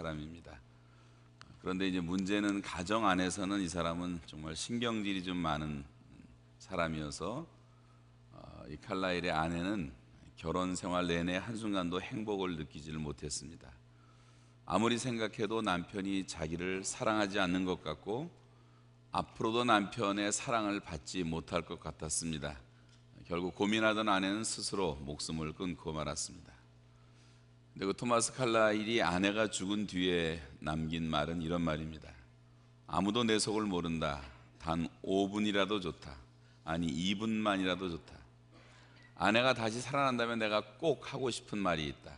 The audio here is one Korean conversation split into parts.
사람입니다. 그런데 이제 문제는 가정 안에서는 이 사람은 정말 신경질이 좀 많은 사람이어서 이 칼라일의 아내는 결혼 생활 내내 한순간도 행복을 느끼지를 못했습니다. 아무리 생각해도 남편이 자기를 사랑하지 않는 것 같고 앞으로도 남편의 사랑을 받지 못할 것 같았습니다. 결국 고민하던 아내는 스스로 목숨을 끊고 말았습니다. 근데 그 토마스 칼라일이 아내가 죽은 뒤에 남긴 말은 이런 말입니다. 아무도 내 속을 모른다. 단 5분이라도 좋다. 아니 2분만이라도 좋다. 아내가 다시 살아난다면 내가 꼭 하고 싶은 말이 있다.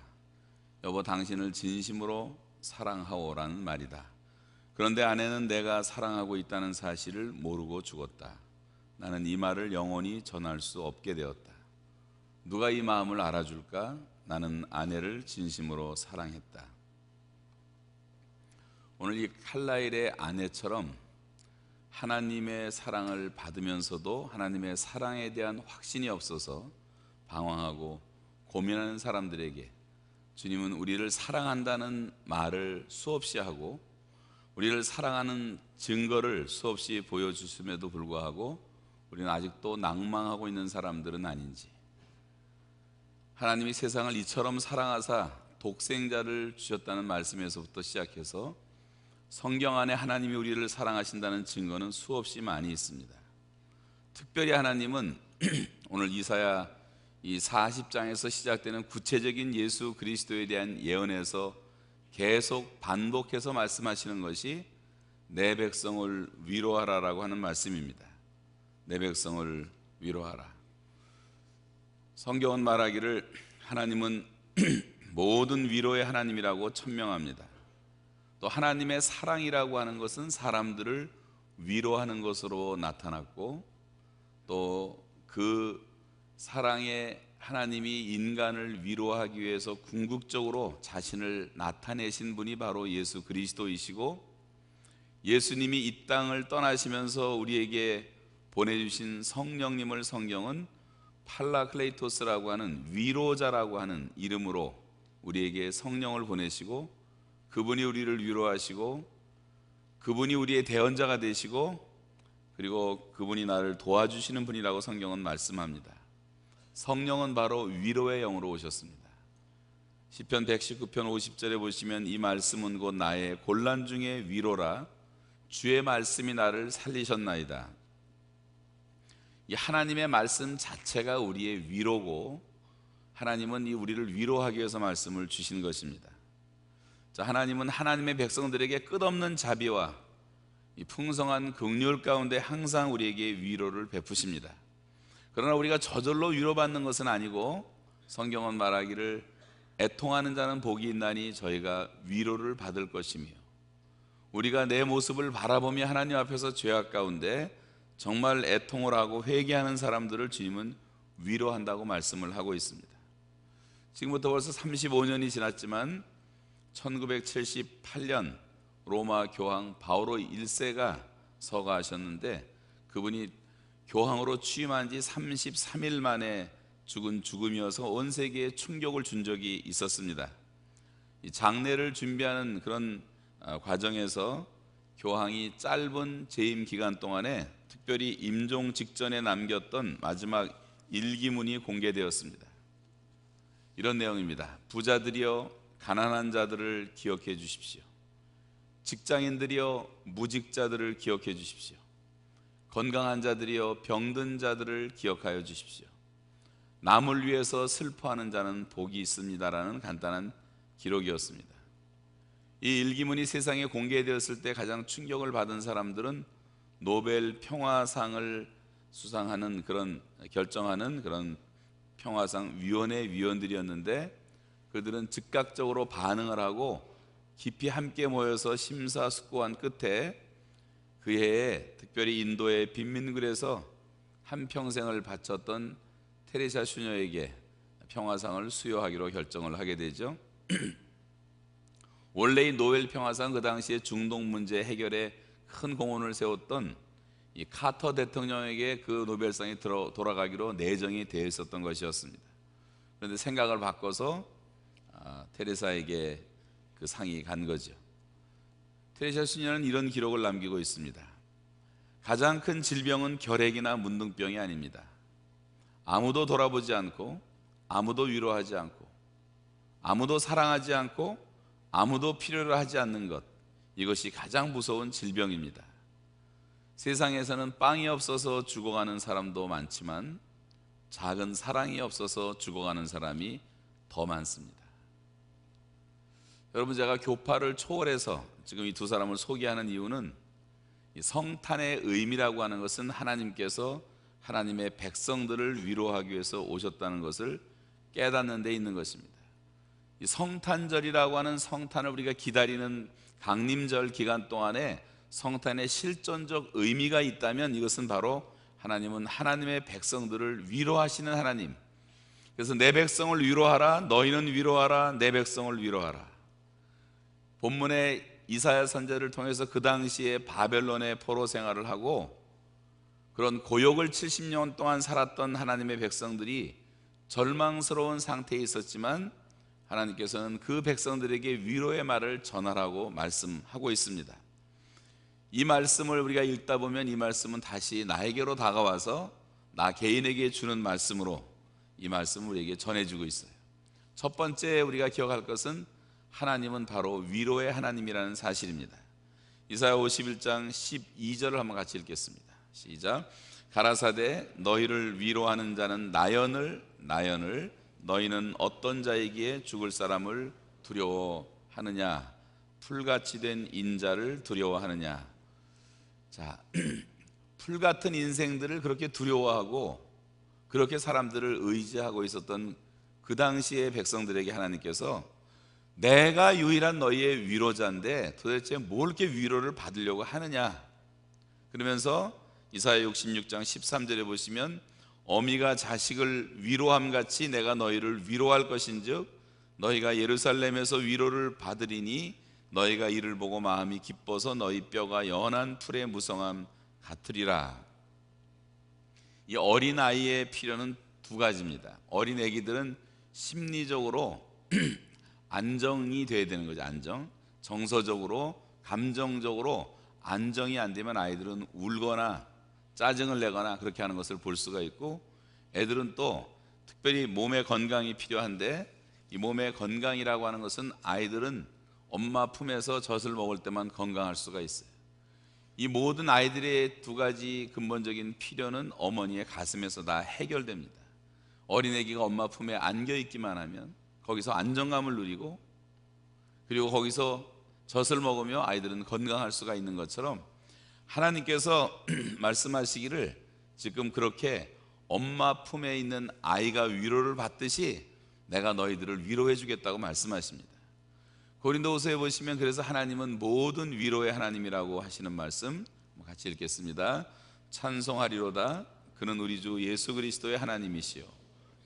여보, 당신을 진심으로 사랑하오라는 말이다. 그런데 아내는 내가 사랑하고 있다는 사실을 모르고 죽었다. 나는 이 말을 영원히 전할 수 없게 되었다. 누가 이 마음을 알아줄까? 나는 아내를 진심으로 사랑했다. 오늘 이 칼라일의 아내처럼 하나님의 사랑을 받으면서도 하나님의 사랑에 대한 확신이 없어서 방황하고 고민하는 사람들에게 주님은 우리를 사랑한다는 말을 수없이 하고 우리를 사랑하는 증거를 수없이 보여주심에도 불구하고 우리는 아직도 낭망하고 있는 사람들은 아닌지, 하나님이 세상을 이처럼 사랑하사 독생자를 주셨다는 말씀에서부터 시작해서 성경 안에 하나님이 우리를 사랑하신다는 증거는 수없이 많이 있습니다. 특별히 하나님은 오늘 이사야 이 40장에서 시작되는 구체적인 예수 그리스도에 대한 예언에서 계속 반복해서 말씀하시는 것이 내 백성을 위로하라라고 하는 말씀입니다. 내 백성을 위로하라. 성경은 말하기를 하나님은 모든 위로의 하나님이라고 천명합니다. 또 하나님의 사랑이라고 하는 것은 사람들을 위로하는 것으로 나타났고 또 그 사랑의 하나님이 인간을 위로하기 위해서 궁극적으로 자신을 나타내신 분이 바로 예수 그리스도이시고, 예수님이 이 땅을 떠나시면서 우리에게 보내주신 성령님을 성경은 팔라클레이토스라고 하는 위로자라고 하는 이름으로 우리에게 성령을 보내시고, 그분이 우리를 위로하시고 그분이 우리의 대언자가 되시고 그리고 그분이 나를 도와주시는 분이라고 성경은 말씀합니다. 성령은 바로 위로의 영으로 오셨습니다. 시편 119편 50절에 보시면 이 말씀은 곧 나의 곤란 중에 위로라. 주의 말씀이 나를 살리셨나이다. 이 하나님의 말씀 자체가 우리의 위로고 하나님은 이 우리를 위로하기 위해서 말씀을 주신 것입니다. 자, 하나님은 하나님의 백성들에게 끝없는 자비와 이 풍성한 긍휼 가운데 항상 우리에게 위로를 베푸십니다. 그러나 우리가 저절로 위로받는 것은 아니고 성경은 말하기를 애통하는 자는 복이 있나니 저희가 위로를 받을 것이며, 우리가 내 모습을 바라보며 하나님 앞에서 죄악 가운데 정말 애통을 하고 회개하는 사람들을 주님은 위로한다고 말씀을 하고 있습니다. 지금부터 벌써 35년이 지났지만 1978년 로마 교황 바오로 1세가 서거하셨는데 그분이 교황으로 취임한 지 33일 만에 죽은 죽음이어서 온 세계에 충격을 준 적이 있었습니다. 이 장례를 준비하는 그런 과정에서 교황이 짧은 재임 기간 동안에 특별히 임종 직전에 남겼던 마지막 일기문이 공개되었습니다. 이런 내용입니다. 부자들이여 가난한 자들을 기억해 주십시오. 직장인들이여 무직자들을 기억해 주십시오. 건강한 자들이여 병든 자들을 기억하여 주십시오. 남을 위해서 슬퍼하는 자는 복이 있습니다라는 간단한 기록이었습니다. 이 일기문이 세상에 공개되었을 때 가장 충격을 받은 사람들은 노벨 평화상을 수상하는 그런 결정하는 그런 평화상 위원회 위원들이었는데, 그들은 즉각적으로 반응을 하고 깊이 함께 모여서 심사숙고한 끝에 그 해에 특별히 인도의 빈민굴에서 한평생을 바쳤던 테레사 수녀에게 평화상을 수여하기로 결정을 하게 되죠. 원래 이 노벨 평화상 그 당시에 중동 문제 해결에 큰 공헌을 세웠던 이 카터 대통령에게 그 노벨상이 돌아가기로 내정이 되어 있었던 것이었습니다. 그런데 생각을 바꿔서 테레사에게 그 상이 간 거죠. 테레사 수녀는 이런 기록을 남기고 있습니다. 가장 큰 질병은 결핵이나 문둥병이 아닙니다. 아무도 돌아보지 않고, 아무도 위로하지 않고, 아무도 사랑하지 않고, 아무도 필요로 하지 않는 것, 이것이 가장 무서운 질병입니다. 세상에서는 빵이 없어서 죽어가는 사람도 많지만 작은 사랑이 없어서 죽어가는 사람이 더 많습니다. 여러분, 제가 교파를 초월해서 지금 이 두 사람을 소개하는 이유는 이 성탄의 의미라고 하는 것은 하나님께서 하나님의 백성들을 위로하기 위해서 오셨다는 것을 깨닫는 데 있는 것입니다. 이 성탄절이라고 하는 성탄을 우리가 기다리는 강림절 기간 동안에 성탄의 실존적 의미가 있다면 이것은 바로 하나님은 하나님의 백성들을 위로하시는 하나님. 그래서 내 백성을 위로하라, 너희는 위로하라, 내 백성을 위로하라. 본문의 이사야 선지자를 통해서 그 당시에 바벨론의 포로 생활을 하고 그런 고역을 70년 동안 살았던 하나님의 백성들이 절망스러운 상태에 있었지만 하나님께서는 그 백성들에게 위로의 말을 전하라고 말씀하고 있습니다. 이 말씀을 우리가 읽다 보면 이 말씀은 다시 나에게로 다가와서 나 개인에게 주는 말씀으로 이 말씀을 우리에게 전해주고 있어요. 첫 번째 우리가 기억할 것은 하나님은 바로 위로의 하나님이라는 사실입니다. 이사야 51장 12절을 한번 같이 읽겠습니다. 시작. 가라사대 너희를 위로하는 자는 나연을 너희는 어떤 자이기에 죽을 사람을 두려워하느냐, 풀같이 된 인자를 두려워하느냐. 자, 풀같은 인생들을 그렇게 두려워하고 그렇게 사람들을 의지하고 있었던 그 당시의 백성들에게 하나님께서 내가 유일한 너희의 위로자인데 도대체 뭘 이렇게 위로를 받으려고 하느냐. 그러면서 이사야 66장 13절에 보시면 어미가 자식을 위로함같이 내가 너희를 위로할 것인즉 너희가 예루살렘에서 위로를 받으리니 너희가 이를 보고 마음이 기뻐서 너희 뼈가 연한 풀의 무성함 같으리라. 이 어린아이의 필요는 두 가지입니다. 어린 애기들은 심리적으로 안정이 돼야 되는 거죠. 안정. 정서적으로, 감정적으로 안정이 안 되면 아이들은 울거나 짜증을 내거나 그렇게 하는 것을 볼 수가 있고, 애들은 또 특별히 몸의 건강이 필요한데 이 몸의 건강이라고 하는 것은 아이들은 엄마 품에서 젖을 먹을 때만 건강할 수가 있어요. 이 모든 아이들의 두 가지 근본적인 필요는 어머니의 가슴에서 다 해결됩니다. 어린애기가 엄마 품에 안겨 있기만 하면 거기서 안정감을 누리고, 그리고 거기서 젖을 먹으며 아이들은 건강할 수가 있는 것처럼 하나님께서 말씀하시기를 지금 그렇게 엄마 품에 있는 아이가 위로를 받듯이 내가 너희들을 위로해 주겠다고 말씀하십니다. 고린도후서에 보시면 그래서 하나님은 모든 위로의 하나님이라고 하시는 말씀 같이 읽겠습니다. 찬송하리로다. 그는 우리 주 예수 그리스도의 하나님이시요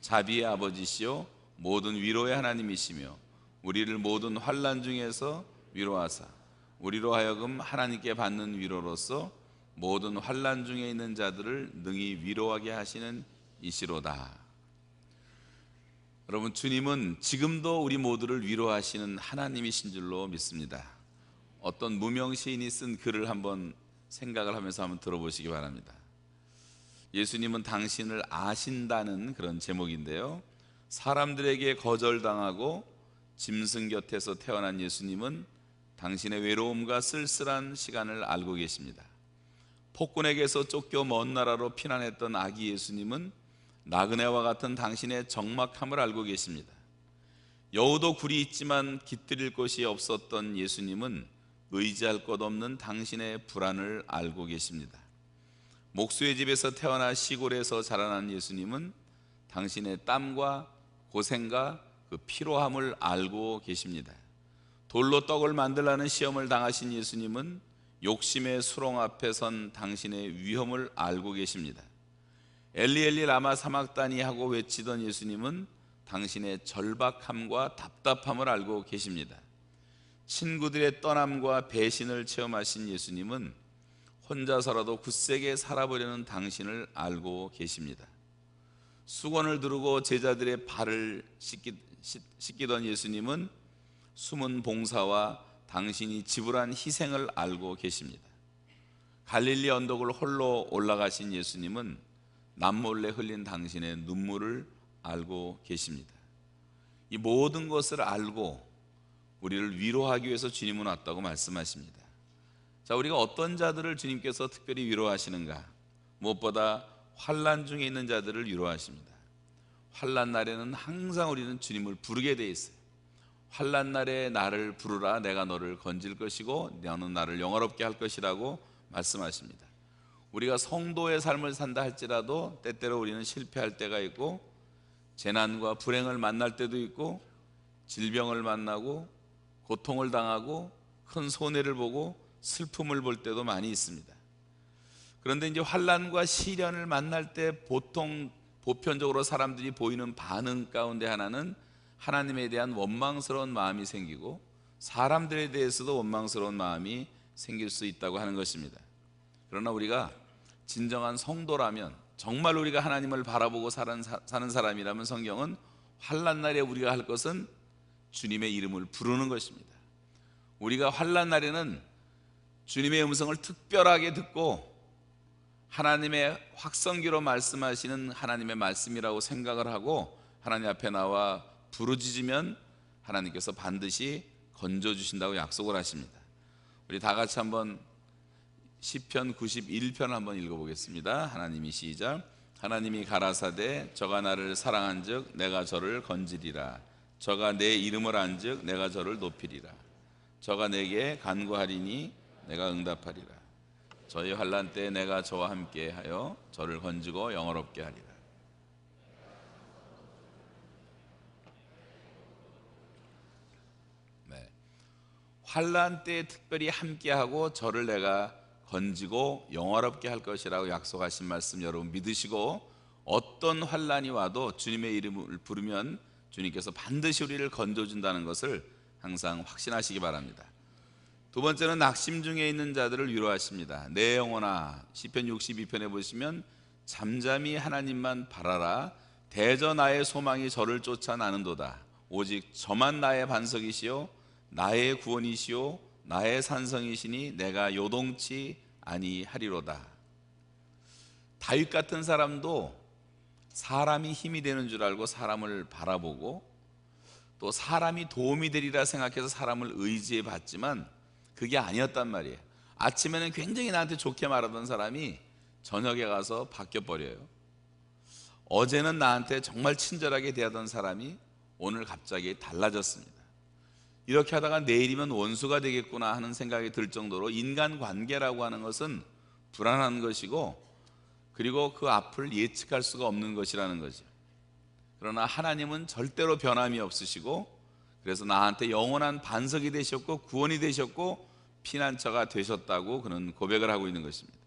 자비의 아버지시요 모든 위로의 하나님이시며 우리를 모든 환난 중에서 위로하사 우리로 하여금 하나님께 받는 위로로서 모든 환난 중에 있는 자들을 능히 위로하게 하시는 이시로다. 여러분, 주님은 지금도 우리 모두를 위로하시는 하나님이신 줄로 믿습니다. 어떤 무명 시인이 쓴 글을 한번 생각을 하면서 한번 들어보시기 바랍니다. 예수님은 당신을 아신다는 그런 제목인데요, 사람들에게 거절당하고 짐승 곁에서 태어난 예수님은 당신의 외로움과 쓸쓸한 시간을 알고 계십니다. 폭군에게서 쫓겨 먼 나라로 피난했던 아기 예수님은 나그네와 같은 당신의 적막함을 알고 계십니다. 여우도 굴이 있지만 깃들일 곳이 없었던 예수님은 의지할 것 없는 당신의 불안을 알고 계십니다. 목수의 집에서 태어나 시골에서 자라난 예수님은 당신의 땀과 고생과 그 피로함을 알고 계십니다. 돌로 떡을 만들라는 시험을 당하신 예수님은 욕심의 수렁 앞에 선 당신의 위험을 알고 계십니다. 엘리 엘리 라마 사막다니 하고 외치던 예수님은 당신의 절박함과 답답함을 알고 계십니다. 친구들의 떠남과 배신을 체험하신 예수님은 혼자서라도 굳세게 살아보려는 당신을 알고 계십니다. 수건을 두르고 제자들의 발을 씻기던 예수님은 숨은 봉사와 당신이 지불한 희생을 알고 계십니다. 갈릴리 언덕을 홀로 올라가신 예수님은 남몰래 흘린 당신의 눈물을 알고 계십니다. 이 모든 것을 알고 우리를 위로하기 위해서 주님은 왔다고 말씀하십니다. 자, 우리가 어떤 자들을 주님께서 특별히 위로하시는가? 무엇보다 환난 중에 있는 자들을 위로하십니다. 환난 날에는 항상 우리는 주님을 부르게 돼 있어요. 환난 날에 나를 부르라, 내가 너를 건질 것이고 너는 나를 영화롭게 할 것이라고 말씀하십니다. 우리가 성도의 삶을 산다 할지라도 때때로 우리는 실패할 때가 있고 재난과 불행을 만날 때도 있고 질병을 만나고 고통을 당하고 큰 손해를 보고 슬픔을 볼 때도 많이 있습니다. 그런데 이제 환난과 시련을 만날 때 보편적으로 사람들이 보이는 반응 가운데 하나는 하나님에 대한 원망스러운 마음이 생기고 사람들에 대해서도 원망스러운 마음이 생길 수 있다고 하는 것입니다. 그러나 우리가 진정한 성도라면, 정말 우리가 하나님을 바라보고 사는 사람이라면 성경은 환난 날에 우리가 할 것은 주님의 이름을 부르는 것입니다. 우리가 환난 날에는 주님의 음성을 특별하게 듣고 하나님의 확성기로 말씀하시는 하나님의 말씀이라고 생각을 하고 하나님 앞에 나와 부르짖으면 하나님께서 반드시 건져주신다고 약속을 하십니다. 우리 다 같이 한번 시편 91편 한번 읽어보겠습니다. 하나님이 시작. 하나님이 가라사대 저가 나를 사랑한즉 내가 저를 건지리라. 저가 내 이름을 안즉 내가 저를 높이리라. 저가 내게 간구하리니 내가 응답하리라. 저희 환난 때 내가 저와 함께 하여 저를 건지고 영화롭게 하리라. 네. 환난 때 특별히 함께하고 저를 내가 건지고 영화롭게 할 것이라고 약속하신 말씀 여러분 믿으시고 어떤 환난이 와도 주님의 이름을 부르면 주님께서 반드시 우리를 건져준다는 것을 항상 확신하시기 바랍니다. 두 번째는 낙심 중에 있는 자들을 위로하십니다. 내 영혼아, 시편 62편에 보시면 잠잠히 하나님만 바라라. 대저 나의 소망이 저를 쫓아 나는도다. 오직 저만 나의 반석이시요 나의 구원이시요 나의 산성이시니 내가 요동치 아니하리로다. 다윗 같은 사람도 사람이 힘이 되는 줄 알고 사람을 바라보고 또 사람이 도움이 되리라 생각해서 사람을 의지해 봤지만 그게 아니었단 말이에요. 아침에는 굉장히 나한테 좋게 말하던 사람이 저녁에 가서 바뀌어버려요. 어제는 나한테 정말 친절하게 대하던 사람이 오늘 갑자기 달라졌습니다. 이렇게 하다가 내일이면 원수가 되겠구나 하는 생각이 들 정도로 인간관계라고 하는 것은 불안한 것이고 그리고 그 앞을 예측할 수가 없는 것이라는 거죠. 그러나 하나님은 절대로 변함이 없으시고 그래서 나한테 영원한 반석이 되셨고 구원이 되셨고 피난처가 되셨다고 그는 고백을 하고 있는 것입니다.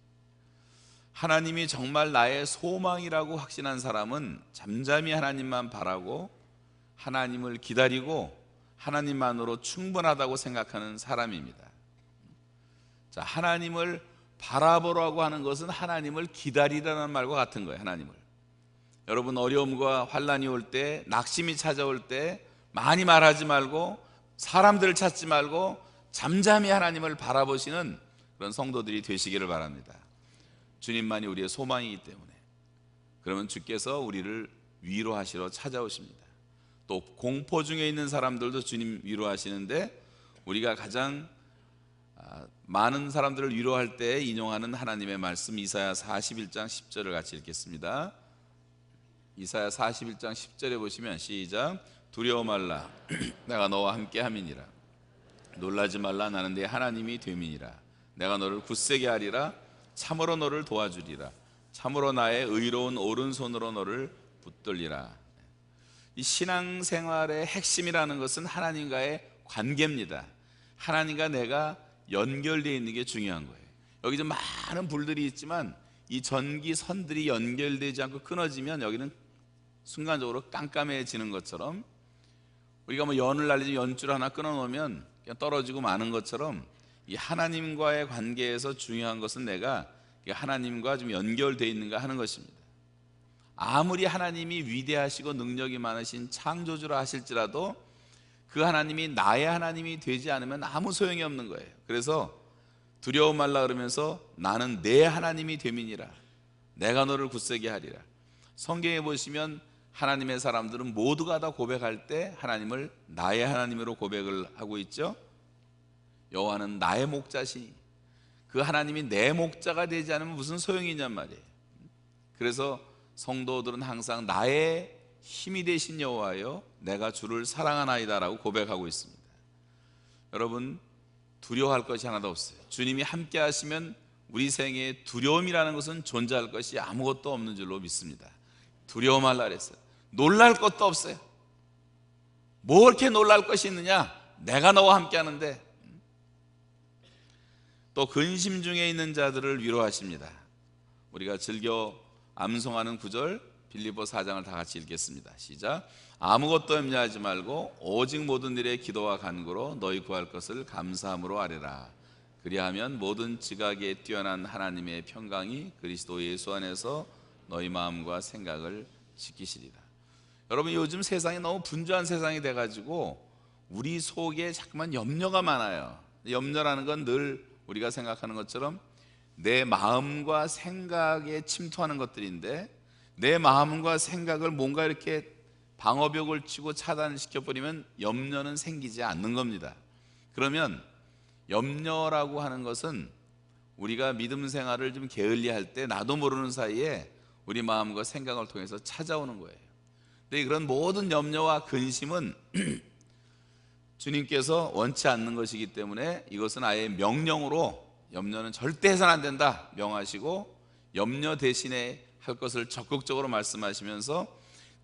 하나님이 정말 나의 소망이라고 확신한 사람은 잠잠히 하나님만 바라고 하나님을 기다리고 하나님만으로 충분하다고 생각하는 사람입니다. 자, 하나님을 바라보라고 하는 것은 하나님을 기다리라는 말과 같은 거예요. 하나님을. 여러분 어려움과 환난이 올 때, 낙심이 찾아올 때 많이 말하지 말고 사람들을 찾지 말고 잠잠히 하나님을 바라보시는 그런 성도들이 되시기를 바랍니다. 주님만이 우리의 소망이기 때문에. 그러면 주께서 우리를 위로하시러 찾아오십니다. 또 공포 중에 있는 사람들도 주님 위로하시는데 우리가 가장 많은 사람들을 위로할 때 인용하는 하나님의 말씀 이사야 41장 10절을 같이 읽겠습니다. 이사야 41장 10절에 보시면 시작. 두려워 말라 내가 너와 함께 함이니라. 놀라지 말라 나는 네 하나님이 됨이니라. 내가 너를 굳세게 하리라. 참으로 너를 도와주리라. 참으로 나의 의로운 오른손으로 너를 붙들리라. 이 신앙생활의 핵심이라는 것은 하나님과의 관계입니다. 하나님과 내가 연결되어 있는 게 중요한 거예요. 여기 좀 많은 불들이 있지만 이 전기선들이 연결되지 않고 끊어지면 여기는 순간적으로 깜깜해지는 것처럼 우리가 뭐 연을 날리지 연줄 하나 끊어놓으면 그냥 떨어지고 마는 것처럼 이 하나님과의 관계에서 중요한 것은 내가 하나님과 좀 연결되어 있는가 하는 것입니다. 아무리 하나님이 위대하시고 능력이 많으신 창조주라 하실지라도 그 하나님이 나의 하나님이 되지 않으면 아무 소용이 없는 거예요. 그래서 두려워 말라 그러면서 나는 내 하나님이 됨이니라, 내가 너를 굳세게 하리라. 성경에 보시면 하나님의 사람들은 모두가 다 고백할 때 하나님을 나의 하나님으로 고백을 하고 있죠. 여호와는 나의 목자시니, 그 하나님이 내 목자가 되지 않으면 무슨 소용이 있냔 말이에요. 그래서 성도들은 항상 나의 힘이 되신 여호와여 내가 주를 사랑하나이다 라고 고백하고 있습니다. 여러분, 두려워할 것이 하나도 없어요. 주님이 함께 하시면 우리 생애에 두려움이라는 것은 존재할 것이 아무것도 없는 줄로 믿습니다. 두려워 말라 그랬어요. 놀랄 것도 없어요. 뭐 이렇게 놀랄 것이 있느냐? 내가 너와 함께 하는데. 또 근심 중에 있는 자들을 위로하십니다. 우리가 즐겨 암송하는 구절 빌립보 4장을 다 같이 읽겠습니다. 시작. 아무것도 염려하지 말고 오직 모든 일에 기도와 간구로 너희 구할 것을 감사함으로 아뢰라. 그리하면 모든 지각에 뛰어난 하나님의 평강이 그리스도 예수 안에서 너희 마음과 생각을 지키시리라. 여러분, 요즘 세상이 너무 분주한 세상이 돼가지고 우리 속에 자꾸만 염려가 많아요. 염려라는 건 늘 우리가 생각하는 것처럼 내 마음과 생각에 침투하는 것들인데, 내 마음과 생각을 뭔가 이렇게 방어벽을 치고 차단시켜버리면 염려는 생기지 않는 겁니다. 그러면 염려라고 하는 것은 우리가 믿음 생활을 좀 게을리할 때 나도 모르는 사이에 우리 마음과 생각을 통해서 찾아오는 거예요. 근데 그런 모든 염려와 근심은 주님께서 원치 않는 것이기 때문에 이것은 아예 명령으로, 염려는 절대 해서는 안 된다 명하시고, 염려 대신에 할 것을 적극적으로 말씀하시면서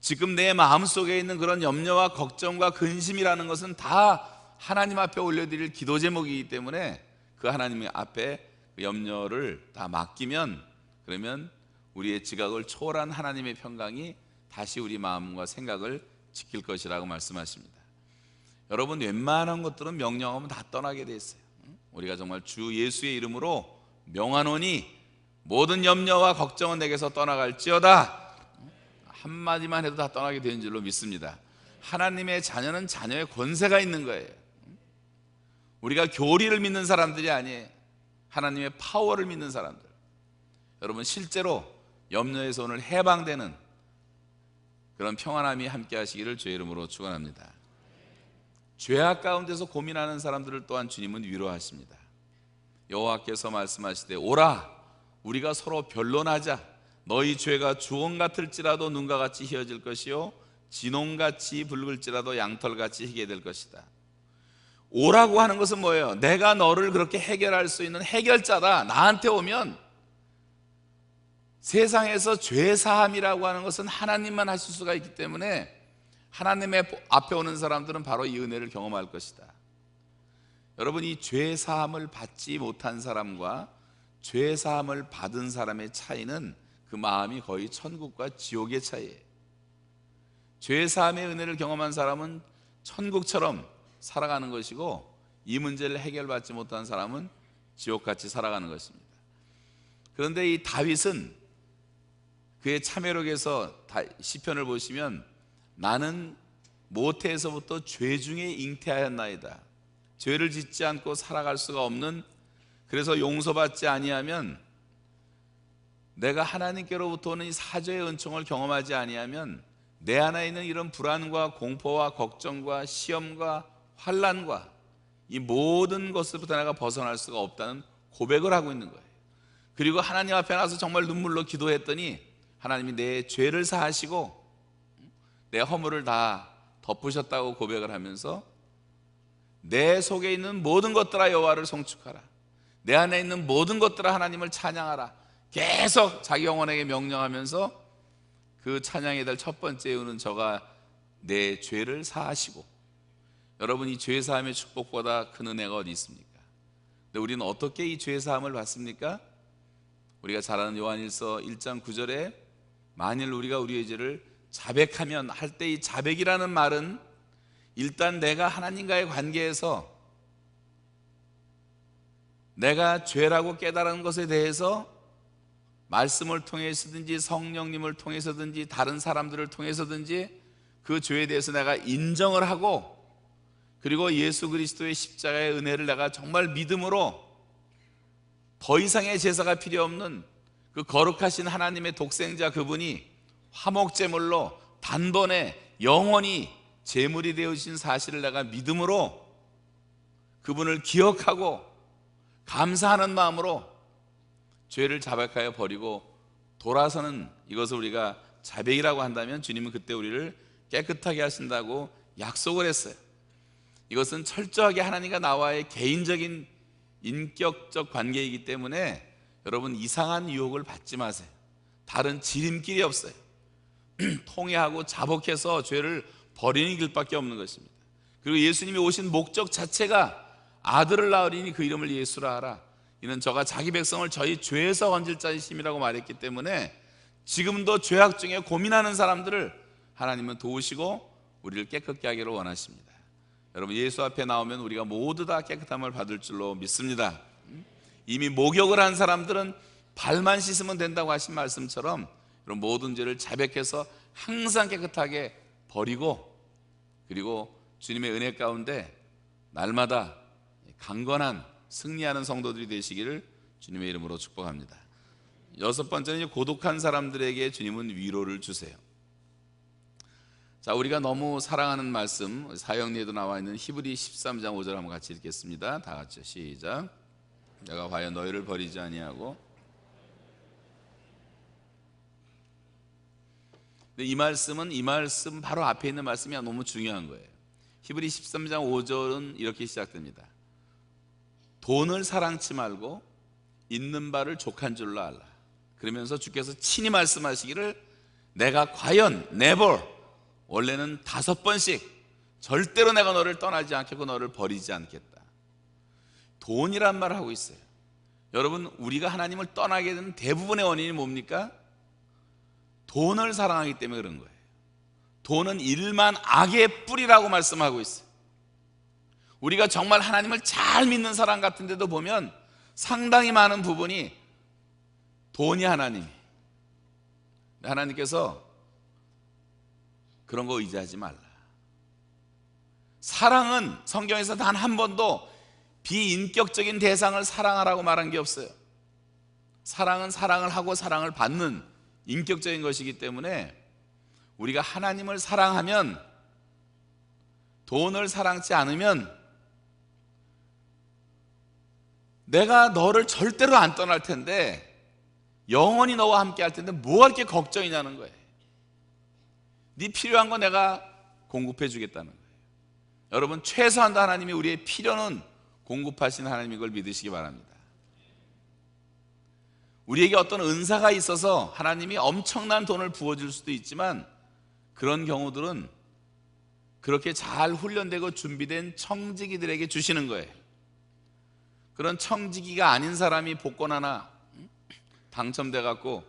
지금 내 마음속에 있는 그런 염려와 걱정과 근심이라는 것은 다 하나님 앞에 올려드릴 기도 제목이기 때문에 그 하나님 앞에 그 염려를 다 맡기면, 그러면 우리의 지각을 초월한 하나님의 평강이 다시 우리 마음과 생각을 지킬 것이라고 말씀하십니다. 여러분, 웬만한 것들은 명령하면 다 떠나게 돼 있어요. 우리가 정말 주 예수의 이름으로 명하노니 모든 염려와 걱정은 내게서 떠나갈지어다, 한마디만 해도 다 떠나게 되는 줄로 믿습니다. 하나님의 자녀는 자녀의 권세가 있는 거예요. 우리가 교리를 믿는 사람들이 아니에요. 하나님의 파워를 믿는 사람들. 여러분, 실제로 염려에서 오늘 해방되는 그런 평안함이 함께 하시기를 주의 이름으로 축원합니다. 죄악 가운데서 고민하는 사람들을 또한 주님은 위로하십니다. 여호와께서 말씀하시되 오라 우리가 서로 변론하자. 너희 죄가 주홍 같을지라도 눈과 같이 희어질 것이요 진홍같이 붉을지라도 양털같이 희게 될 것이다. 오라고 하는 것은 뭐예요? 내가 너를 그렇게 해결할 수 있는 해결자다. 나한테 오면. 세상에서 죄사함이라고 하는 것은 하나님만 하실 수가 있기 때문에 하나님의 앞에 오는 사람들은 바로 이 은혜를 경험할 것이다. 여러분, 이 죄사함을 받지 못한 사람과 죄사함을 받은 사람의 차이는 그 마음이 거의 천국과 지옥의 차이예요. 죄사함의 은혜를 경험한 사람은 천국처럼 살아가는 것이고, 이 문제를 해결받지 못한 사람은 지옥같이 살아가는 것입니다. 그런데 이 다윗은 그의 참회록에서 시편을 보시면 나는 모태에서부터 죄 중에 잉태하였나이다. 죄를 짓지 않고 살아갈 수가 없는, 그래서 용서받지 아니하면, 내가 하나님께로부터 오는 이 사죄의 은총을 경험하지 아니하면 내 안에 있는 이런 불안과 공포와 걱정과 시험과 환난과 이 모든 것으로부터 내가 벗어날 수가 없다는 고백을 하고 있는 거예요. 그리고 하나님 앞에 나서 정말 눈물로 기도했더니 하나님이 내 죄를 사하시고 내 허물을 다 덮으셨다고 고백을 하면서 내 속에 있는 모든 것들아 여호와를 송축하라. 내 안에 있는 모든 것들아 하나님을 찬양하라. 계속 자기 영혼에게 명령하면서 그 찬양이 될 첫 번째 이유는 저가 내 죄를 사하시고. 여러분, 이 죄 사함의 축복보다 큰 은혜가 어디 있습니까? 근데 우리는 어떻게 이 죄 사함을 받습니까? 우리가 잘 아는 요한일서 1장 9절에 만일 우리가 우리의 죄를 자백하면 할 때, 이 자백이라는 말은 일단 내가 하나님과의 관계에서 내가 죄라고 깨달은 것에 대해서 말씀을 통해서든지 성령님을 통해서든지 다른 사람들을 통해서든지 그 죄에 대해서 내가 인정을 하고, 그리고 예수 그리스도의 십자가의 은혜를 내가 정말 믿음으로 더 이상의 제사가 필요 없는 그 거룩하신 하나님의 독생자 그분이 화목제물로 단번에 영원히 제물이 되어주신 사실을 내가 믿음으로 그분을 기억하고 감사하는 마음으로 죄를 자백하여 버리고 돌아서는, 이것을 우리가 자백이라고 한다면 주님은 그때 우리를 깨끗하게 하신다고 약속을 했어요. 이것은 철저하게 하나님과 나와의 개인적인 인격적 관계이기 때문에 여러분 이상한 유혹을 받지 마세요. 다른 지름길이 없어요. 통회하고 자복해서 죄를 버리는 길밖에 없는 것입니다. 그리고 예수님이 오신 목적 자체가 아들을 낳으리니 그 이름을 예수라 하라, 이는 저가 자기 백성을 저희 죄에서 건질 자이심이라고 말했기 때문에 지금도 죄악 중에 고민하는 사람들을 하나님은 도우시고 우리를 깨끗게 하기를 원하십니다. 여러분 여러분 앞에 나오면 우리가 모두 다 깨끗함을 받을 줄로 믿습니다. 이미 목욕을 한 사람들은 발만 씻으면 된다고 하신 말씀처럼 여러분 모든 죄를 자백해서 항상 깨끗하게 버리고, 그리고 주님의 은혜 가운데 날마다 강건한 승리하는 성도들이 되시기를 주님의 이름으로 축복합니다. 여섯 번째는 고독한 사람들에게 주님은 위로를 주세요. 자, 우리가 너무 사랑하는 말씀, 사형리에도 나와 있는 히브리 13장 5절 한번 같이 읽겠습니다. 다 같이 시작. 내가 과연 너희를 버리지 아니하고. 근데 이 말씀 바로 앞에 있는 말씀이 너무 중요한 거예요. 히브리 13장 5절은 이렇게 시작됩니다. 돈을 사랑치 말고 있는 바를 족한 줄로 알라. 그러면서 주께서 친히 말씀하시기를 내가 과연 never, 원래는 5번씩 절대로 내가 너를 떠나지 않겠고 너를 버리지 않겠다. 돈이란 말을 하고 있어요. 여러분 우리가 하나님을 떠나게 되는 대부분의 원인이 뭡니까? 돈을 사랑하기 때문에 그런 거예요. 돈은 일만 악의 뿌리라고 말씀하고 있어요. 우리가 정말 하나님을 잘 믿는 사람 같은데도 보면 상당히 많은 부분이 돈이 하나님. 하나님께서 그런 거 의지하지 말라. 사랑은 성경에서 단 한 번도 비인격적인 대상을 사랑하라고 말한 게 없어요. 사랑은 사랑을 하고 사랑을 받는 인격적인 것이기 때문에 우리가 하나님을 사랑하면, 돈을 사랑치 않으면 내가 너를 절대로 안 떠날 텐데, 영원히 너와 함께 할 텐데 뭐가 그렇게 걱정이냐는 거예요. 네 필요한 거 내가 공급해 주겠다는 거예요. 여러분 최소한도 하나님이 우리의 필요는 공급하시는 하나님인 걸 믿으시기 바랍니다. 우리에게 어떤 은사가 있어서 하나님이 엄청난 돈을 부어줄 수도 있지만 그런 경우들은 그렇게 잘 훈련되고 준비된 청지기들에게 주시는 거예요. 그런 청지기가 아닌 사람이 복권 하나 당첨돼 갖고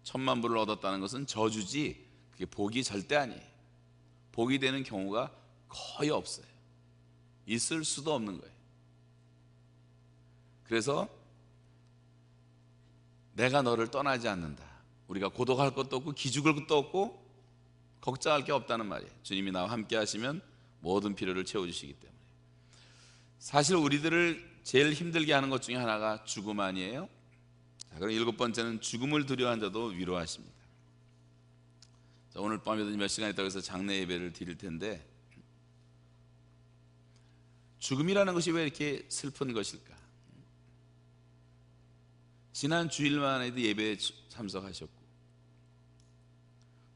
1,000만 불을 얻었다는 것은 저주지 그게 복이 절대 아니에요. 복이 되는 경우가 거의 없어요. 있을 수도 없는 거예요. 그래서 내가 너를 떠나지 않는다. 우리가 고독할 것도 없고 기죽을 것도 없고 걱정할 게 없다는 말이에요. 주님이 나와 함께 하시면 모든 필요를 채워주시기 때문에. 사실 우리들을 제일 힘들게 하는 것 중에 하나가 죽음 아니에요? 자, 그럼 7번째는 죽음을 두려워한 자도 위로하십니다. 자, 오늘 밤에도 몇 시간 있다고 해서 장례 예배를 드릴 텐데 죽음이라는 것이 왜 이렇게 슬픈 것일까? 지난 주일만 해도 예배에 참석하셨고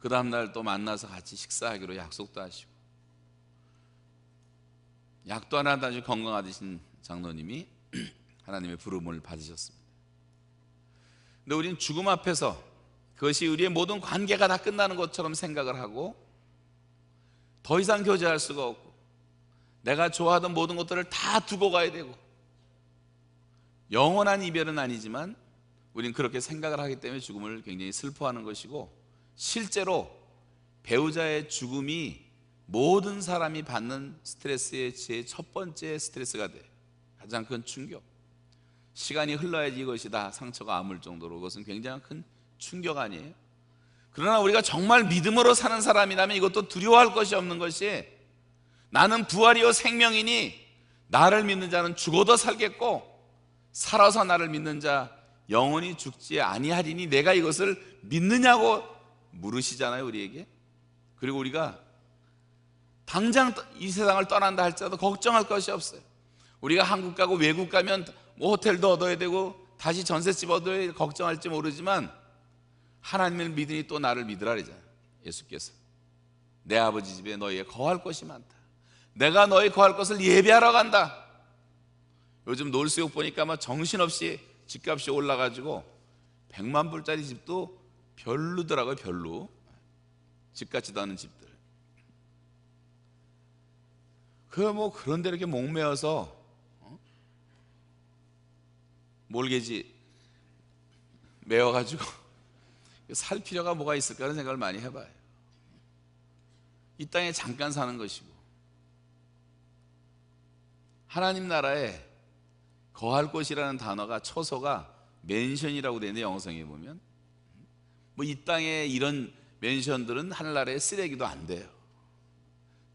그 다음날 또 만나서 같이 식사하기로 약속도 하시고 약도 하나 아주 건강하신 장로님이 하나님의 부름을 받으셨습니다. 근데 우리는 죽음 앞에서 그것이 우리의 모든 관계가 다 끝나는 것처럼 생각을 하고 더 이상 교제할 수가 없고 내가 좋아하던 모든 것들을 다 두고 가야 되고 영원한 이별은 아니지만 우리는 그렇게 생각을 하기 때문에 죽음을 굉장히 슬퍼하는 것이고 실제로 배우자의 죽음이 모든 사람이 받는 스트레스의 제 첫 번째 스트레스가 돼요. 가장 큰 충격. 시간이 흘러야지 이것이 다 상처가 아물 정도로 그것은 굉장히 큰 충격 아니에요? 그러나 우리가 정말 믿음으로 사는 사람이라면 이것도 두려워할 것이 없는 것이 나는 부활이요 생명이니 나를 믿는 자는 죽어도 살겠고 살아서 나를 믿는 자 영원히 죽지 아니하리니 내가 이것을 믿느냐고 물으시잖아요, 우리에게. 그리고 우리가 당장 이 세상을 떠난다 할지라도 걱정할 것이 없어요. 우리가 한국 가고 외국 가면 뭐 호텔도 얻어야 되고 다시 전셋집 얻어야 걱정할지 모르지만 하나님을 믿으니 또 나를 믿으라 그러잖아요, 예수께서. 내 아버지 집에 너희의 거할 것이 많다. 내가 너희 거할 것을 예비하러 간다. 요즘 놀수욕 보니까 막 정신없이 집값이 올라가지고 100만 불짜리 집도 별로더라고요. 별로. 집 같지도 않은 집들. 그런데 이렇게 목매어서 몰개지 메어가지고 살 필요가 뭐가 있을까 하는 생각을 많이 해봐요. 이 땅에 잠깐 사는 것이고 하나님 나라에 거할 곳이라는 단어가 초서가 맨션이라고 되어 있는데 영성에 보면 이 땅에 이런 맨션들은 하늘나라의 쓰레기도 안 돼요.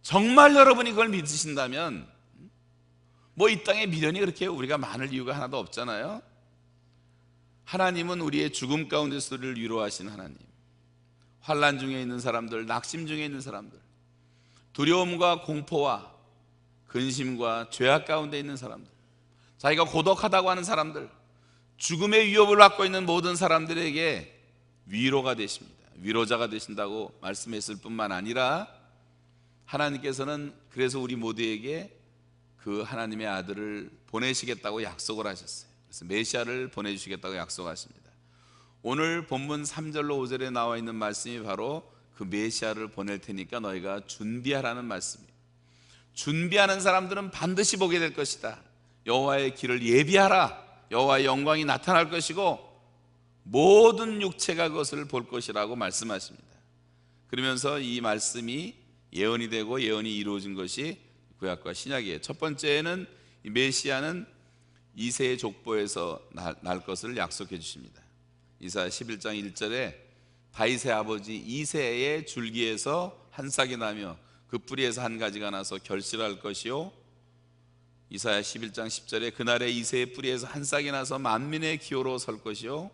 정말 여러분이 그걸 믿으신다면 이 땅에 미련이 그렇게 우리가 많을 이유가 하나도 없잖아요. 하나님은 우리의 죽음 가운데서 우리를 위로하신 하나님, 환난 중에 있는 사람들, 낙심 중에 있는 사람들, 두려움과 공포와 근심과 죄악 가운데 있는 사람들, 자기가 고독하다고 하는 사람들, 죽음의 위협을 받고 있는 모든 사람들에게 위로가 되십니다. 위로자가 되신다고 말씀했을 뿐만 아니라 하나님께서는 그래서 우리 모두에게 그 하나님의 아들을 보내시겠다고 약속을 하셨어요. 그래서 메시아를 보내주시겠다고 약속하십니다. 오늘 본문 3절로 5절에 나와 있는 말씀이 바로 그 메시아를 보낼 테니까 너희가 준비하라는 말씀이에요. 준비하는 사람들은 반드시 보게 될 것이다. 여호와의 길을 예비하라. 여호와의 영광이 나타날 것이고 모든 육체가 그것을 볼 것이라고 말씀하십니다. 그러면서 이 말씀이 예언이 되고 예언이 이루어진 것이 구약과 신약이에요. 첫 번째는 이 메시아는 이새의 족보에서 날 것을 약속해 주십니다. 이사야 11장 1절에 다윗의 아버지 이새의 줄기에서 한 싹이 나며 그 뿌리에서 한 가지가 나서 결실할 것이요, 이사야 11장 10절에 그날에 이새의 뿌리에서 한 싹이 나서 만민의 기호로 설 것이요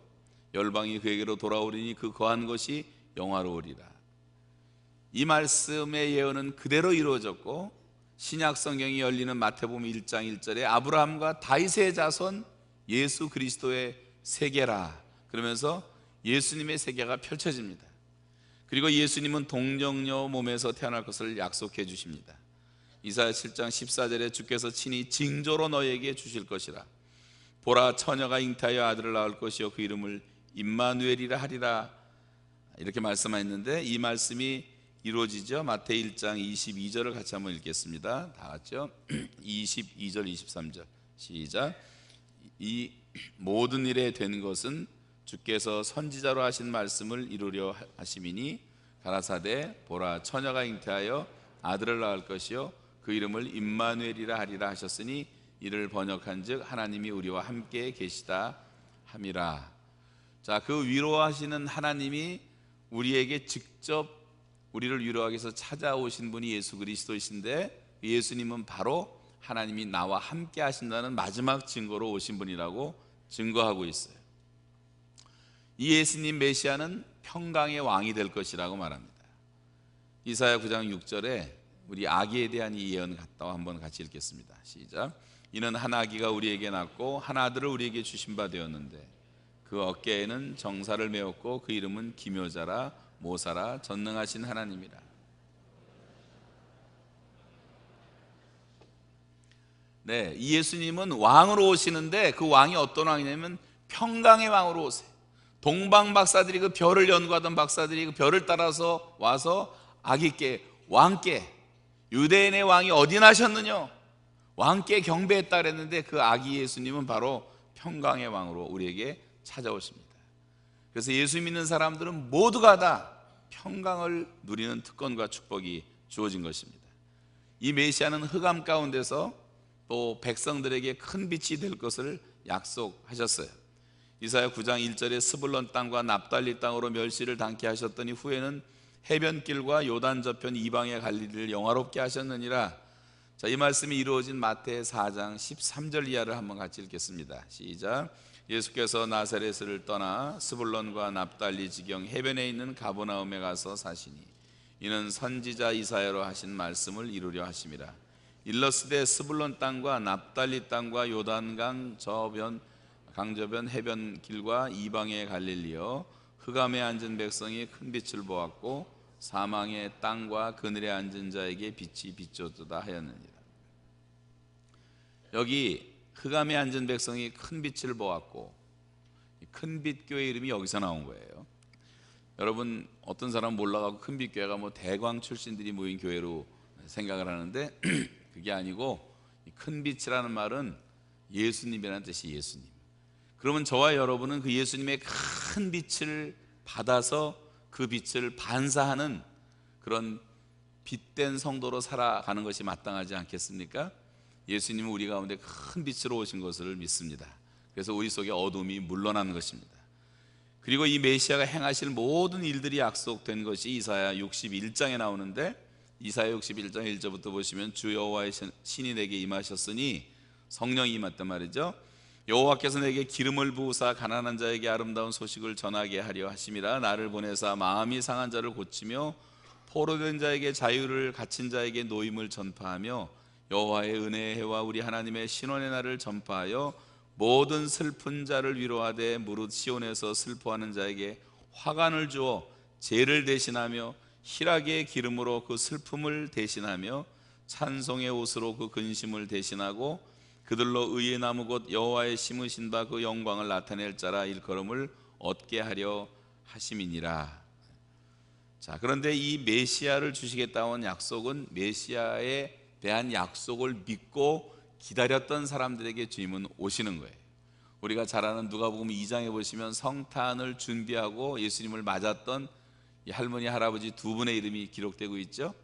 열방이 그에게로 돌아오리니 그 거한 것이 영화로우리라. 이 말씀의 예언은 그대로 이루어졌고 신약 성경이 열리는 마태복음 1장 1절에 아브라함과 다윗의 자손 예수 그리스도의 세계라 그러면서 예수님의 세계가 펼쳐집니다. 그리고 예수님은 동정녀 몸에서 태어날 것을 약속해 주십니다. 이사야 7장 14절에 주께서 친히 징조로 너에게 주실 것이라. 보라, 처녀가 잉태하여 아들을 낳을 것이요 그 이름을 임마누엘이라 하리라. 이렇게 말씀하였는데 이 말씀이 이루어지죠. 마태 1장 22절을 같이 한번 읽겠습니다. 다 같이요. 22절 23절 시작. 이 모든 일에 된 것은 주께서 선지자로 하신 말씀을 이루려 하심이니 가라사대 보라, 처녀가 잉태하여 아들을 낳을 것이요 그 이름을 임마누엘이라 하리라 하셨으니 이를 번역한즉 하나님이 우리와 함께 계시다 함이라. 자, 그 위로하시는 하나님이 우리에게 직접 우리를 위로하기 위해서 찾아오신 분이 예수 그리스도이신데 예수님은 바로 하나님이 나와 함께 하신다는 마지막 증거로 오신 분이라고 증거하고 있어요. 이 예수님 메시아는 평강의 왕이 될 것이라고 말합니다. 이사야 9장 6절에 우리 아기에 대한 이 예언 갖다가 한번 같이 읽겠습니다. 시작. 이는 한 아기가 우리에게 낳고 한 아들을 우리에게 주신 바 되었는데 그 어깨에는 정사를 메었고 그 이름은 기묘자라 모사라 전능하신 하나님이라. 네, 이 예수님은 왕으로 오시는데 그 왕이 어떤 왕이냐면 평강의 왕으로 오세요. 동방 박사들이 그 별을 연구하던 박사들이 그 별을 따라서 와서 아기께 왕께 유대인의 왕이 어디 나셨느냐 왕께 경배했다 그랬는데 그 아기 예수님은 바로 평강의 왕으로 우리에게 찾아오십니다. 그래서 예수 믿는 사람들은 모두가 다 평강을 누리는 특권과 축복이 주어진 것입니다. 이 메시아는 흑암 가운데서 또 백성들에게 큰 빛이 될 것을 약속하셨어요. 이사야 9장 1절에 스불론 땅과 납달리 땅으로 멸시를 당케 하셨더니 후에는 해변길과 요단 저편 이방의 갈릴리를 영화롭게 하셨느니라. 자, 이 말씀이 이루어진 마태 4장 13절 이하를 한번 같이 읽겠습니다. 시작. 예수께서 나사렛을 떠나 스불론과 납달리 지경 해변에 있는 가버나움에 가서 사시니 이는 선지자 이사야로 하신 말씀을 이루려 하심이라. 일러스되 스불론 땅과 납달리 땅과 요단강 저변 강저변 해변 길과 이방의 갈릴리여, 흑암에 앉은 백성이 큰 빛을 보았고 사망의 땅과 그늘에 앉은 자에게 빛이 비춰도다 하였느니라. 여기 흑암에 앉은 백성이 큰 빛을 보았고, 큰빛 교회 이름이 여기서 나온 거예요. 여러분, 어떤 사람 몰라가고 큰빛 교회가 뭐 대광 출신들이 모인 교회로 생각을 하는데 그게 아니고, 큰빛이라는 말은 예수님이라는 뜻이 예수님. 그러면 저와 여러분은 그 예수님의 큰 빛을 받아서 그 빛을 반사하는 그런 빛된 성도로 살아가는 것이 마땅하지 않겠습니까? 예수님은 우리 가운데 큰 빛으로 오신 것을 믿습니다. 그래서 우리 속에 어둠이 물러나는 것입니다. 그리고 이 메시아가 행하실 모든 일들이 약속된 것이 이사야 61장에 나오는데, 이사야 61장 1절부터 보시면 주 여호와의 신이 내게 임하셨으니, 성령이 임했단 말이죠. 여호와께서 내게 기름을 부으사 가난한 자에게 아름다운 소식을 전하게 하려 하심이라. 나를 보내사 마음이 상한 자를 고치며 포로된 자에게 자유를, 갇힌 자에게 노임을 전파하며 여호와의 은혜의 해와 우리 하나님의 신원의 날을 전파하여 모든 슬픈 자를 위로하되 무릇 시온에서 슬퍼하는 자에게 화관을 주어 죄를 대신하며 희락의 기름으로 그 슬픔을 대신하며 찬송의 옷으로 그 근심을 대신하고 그들로 의의 나무 곧 여호와의 심으신 바 그 영광을 나타낼 자라 일컬음을 얻게 하려 하심이니라. 자, 그런데 이 메시아를 주시겠다는 약속은 메시아에 대한 약속을 믿고 기다렸던 사람들에게 주님은 오시는 거예요. 우리가 잘 아는 누가복음 2장에 보시면 성탄을 준비하고 예수님을 맞았던 이 할머니 할아버지 두 분의 이름이 기록되고 있죠.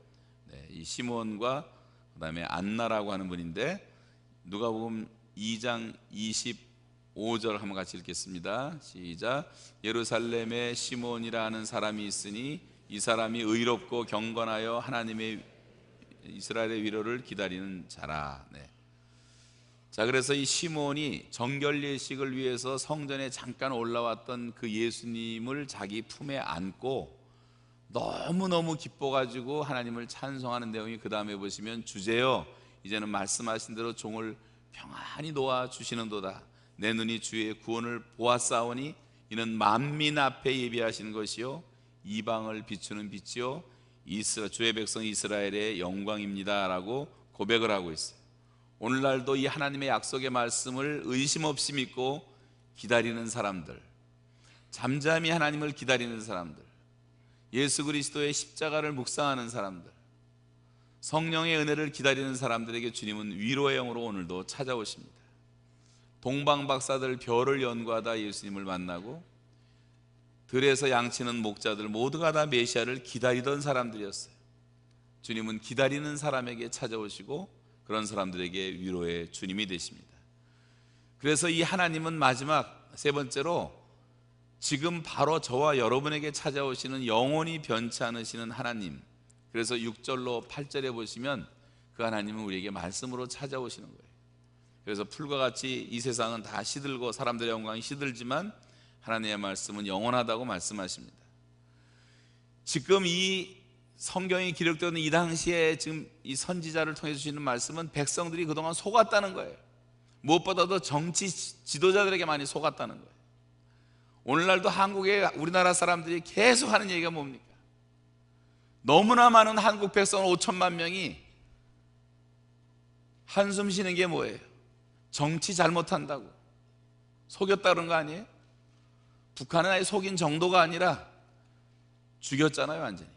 네, 이 시몬과 그다음에 안나라고 하는 분인데, 누가복음 2장 25절 한번 같이 읽겠습니다. 시작. 예루살렘에 시몬이라 하는 사람이 있으니 이 사람이 의롭고 경건하여 하나님의 이스라엘의 위로를 기다리는 자라. 네. 자, 그래서 이 시몬이 정결 예식을 위해서 성전에 잠깐 올라왔던 그 예수님을 자기 품에 안고 너무너무 기뻐가지고 하나님을 찬송하는 내용이 그 다음에 보시면, 주제여 이제는 말씀하신 대로 종을 평안히 놓아주시는도다. 내 눈이 주의 구원을 보았사오니 이는 만민 앞에 예비하신 것이요 이방을 비추는 빛이요 주의 백성 이스라엘의 영광입니다 라고 고백을 하고 있어요. 오늘날도 이 하나님의 약속의 말씀을 의심 없이 믿고 기다리는 사람들, 잠잠히 하나님을 기다리는 사람들, 예수 그리스도의 십자가를 묵상하는 사람들, 성령의 은혜를 기다리는 사람들에게 주님은 위로의 영으로 오늘도 찾아오십니다. 동방박사들 별을 연구하다 예수님을 만나고, 들에서 양치는 목자들 모두가 다 메시아를 기다리던 사람들이었어요. 주님은 기다리는 사람에게 찾아오시고 그런 사람들에게 위로의 주님이 되십니다. 그래서 이 하나님은 마지막 세 번째로 지금 바로 저와 여러분에게 찾아오시는 영원히 변치 않으시는 하나님, 그래서 6절로 8절에 보시면 그 하나님은 우리에게 말씀으로 찾아오시는 거예요. 그래서 풀과 같이 이 세상은 다 시들고 사람들의 영광이 시들지만 하나님의 말씀은 영원하다고 말씀하십니다. 지금 이 성경이 기록되는 이 당시에 지금 이 선지자를 통해 주시는 말씀은 백성들이 그동안 속았다는 거예요. 무엇보다도 정치 지도자들에게 많이 속았다는 거예요. 오늘날도 한국의 우리나라 사람들이 계속 하는 얘기가 뭡니까? 너무나 많은 한국 백성 5천만 명이 한숨 쉬는 게 뭐예요? 정치 잘못한다고 속였다는 거 아니에요? 북한은 아예 속인 정도가 아니라 죽였잖아요. 완전히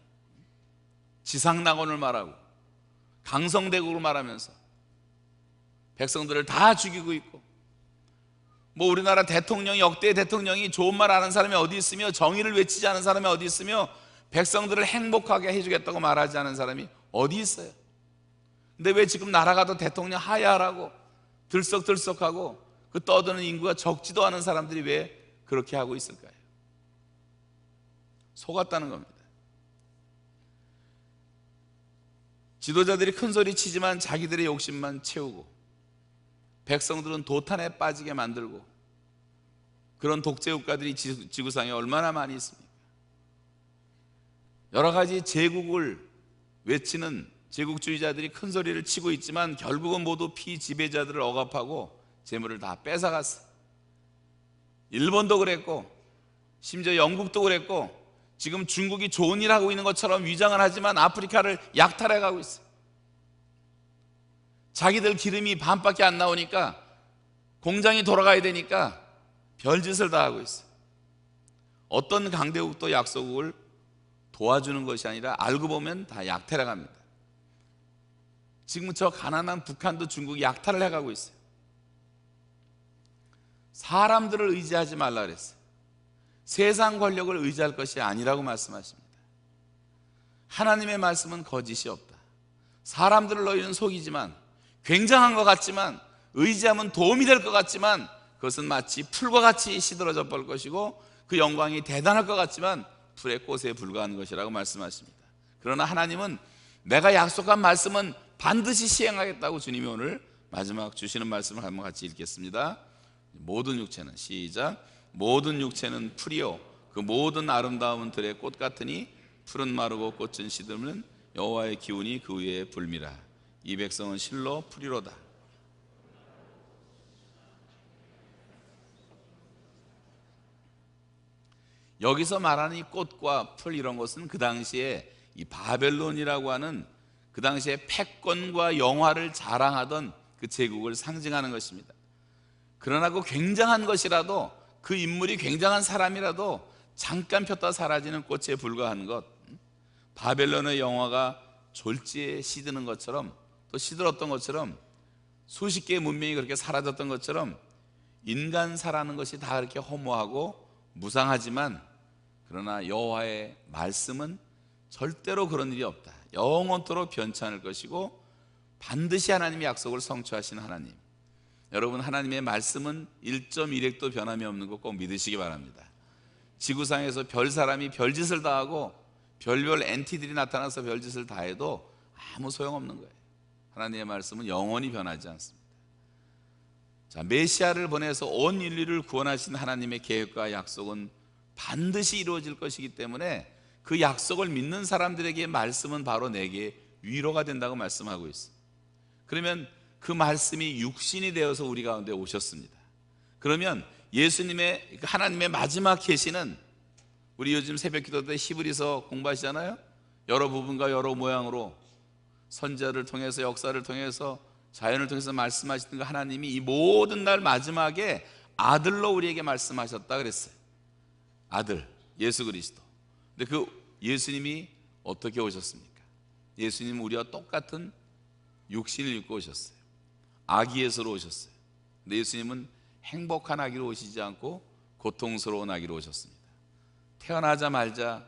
지상낙원을 말하고 강성대국을 말하면서 백성들을 다 죽이고 있고, 뭐 우리나라 대통령이, 역대 대통령이 좋은 말 하는 사람이 어디 있으며 정의를 외치지 않은 사람이 어디 있으며 백성들을 행복하게 해주겠다고 말하지 않은 사람이 어디 있어요? 근데 왜 지금 나라가 더 대통령 하야하라고 들썩들썩하고 그 떠드는 인구가 적지도 않은 사람들이 왜 그렇게 하고 있을까요? 속았다는 겁니다. 지도자들이 큰 소리 치지만 자기들의 욕심만 채우고 백성들은 도탄에 빠지게 만들고, 그런 독재국가들이 지구상에 얼마나 많이 있습니까? 여러 가지 제국을 외치는 제국주의자들이 큰 소리를 치고 있지만 결국은 모두 피지배자들을 억압하고 재물을 다 뺏어갔어. 일본도 그랬고 심지어 영국도 그랬고, 지금 중국이 좋은 일 하고 있는 것처럼 위장을 하지만 아프리카를 약탈해 가고 있어. 자기들 기름이 반밖에 안 나오니까 공장이 돌아가야 되니까 별짓을 다 하고 있어. 어떤 강대국도 약소국을 도와주는 것이 아니라 알고 보면 다 약탈해 갑니다. 지금 저 가난한 북한도 중국이 약탈을 해가고 있어요. 사람들을 의지하지 말라 그랬어요. 세상 권력을 의지할 것이 아니라고 말씀하십니다. 하나님의 말씀은 거짓이 없다. 사람들을 너희는 속이지만, 굉장한 것 같지만, 의지하면 도움이 될 것 같지만, 그것은 마치 풀과 같이 시들어져 버릴 것이고 그 영광이 대단할 것 같지만 풀의 꽃에 불과한 것이라고 말씀하십니다. 그러나 하나님은 내가 약속한 말씀은 반드시 시행하겠다고 주님이 오늘 마지막 주시는 말씀을 한번 같이 읽겠습니다. 모든 육체는, 시작, 모든 육체는 풀이요 그 모든 아름다움은 들의 꽃 같으니 풀은 마르고 꽃은 시들면 여호와의 기운이 그 위에 불미라. 이 백성은 실로 풀이로다. 여기서 말하는 이 꽃과 풀, 이런 것은 그 당시에 이 바벨론이라고 하는 그 당시에 패권과 영화를 자랑하던 그 제국을 상징하는 것입니다. 그러나 그 굉장한 것이라도, 그 인물이 굉장한 사람이라도 잠깐 폈다 사라지는 꽃에 불과한 것, 바벨론의 영화가 졸지에 시드는 것처럼, 또 시들었던 것처럼, 수십 개의 문명이 그렇게 사라졌던 것처럼 인간사라는 것이 다 그렇게 허무하고 무상하지만, 그러나 여호와의 말씀은 절대로 그런 일이 없다. 영원토록 변치 않을 것이고 반드시 하나님의 약속을 성취하시는 하나님. 여러분, 하나님의 말씀은 1.1핵도 변함이 없는 것 꼭 믿으시기 바랍니다. 지구상에서 별 사람이 별짓을 다 하고 별별 엔티들이 나타나서 별짓을 다 해도 아무 소용없는 거예요. 하나님의 말씀은 영원히 변하지 않습니다. 자, 메시아를 보내서 온 인류를 구원하신 하나님의 계획과 약속은 반드시 이루어질 것이기 때문에 그 약속을 믿는 사람들에게 말씀은 바로 내게 위로가 된다고 말씀하고 있어요. 그러면 그 말씀이 육신이 되어서 우리 가운데 오셨습니다. 그러면 예수님의, 하나님의 마지막 계시는, 우리 요즘 새벽기도 때 히브리서 공부하시잖아요. 여러 부분과 여러 모양으로 선지자를 통해서, 역사를 통해서, 자연을 통해서 말씀하시는 그 하나님이 이 모든 날 마지막에 아들로 우리에게 말씀하셨다 그랬어요. 아들, 예수 그리스도. 근데 그 예수님이 어떻게 오셨습니까? 예수님은 우리와 똑같은 육신을 입고 오셨어요. 아기 예수로 오셨어요. 근데 예수님은 행복한 아기로 오시지 않고 고통스러운 아기로 오셨습니다. 태어나자마자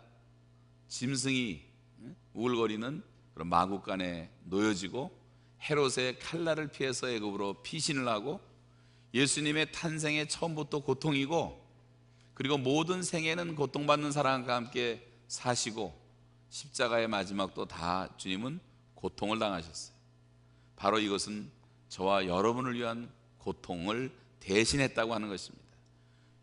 짐승이 우글거리는 그런 마구간에 놓여지고 헤롯의 칼날을 피해서 애굽으로 피신을 하고, 예수님의 탄생의 처음부터 고통이고, 그리고 모든 생애는 고통받는 사람과 함께 사시고, 십자가의 마지막도 다 주님은 고통을 당하셨어요. 바로 이것은 저와 여러분을 위한 고통을 대신했다고 하는 것입니다.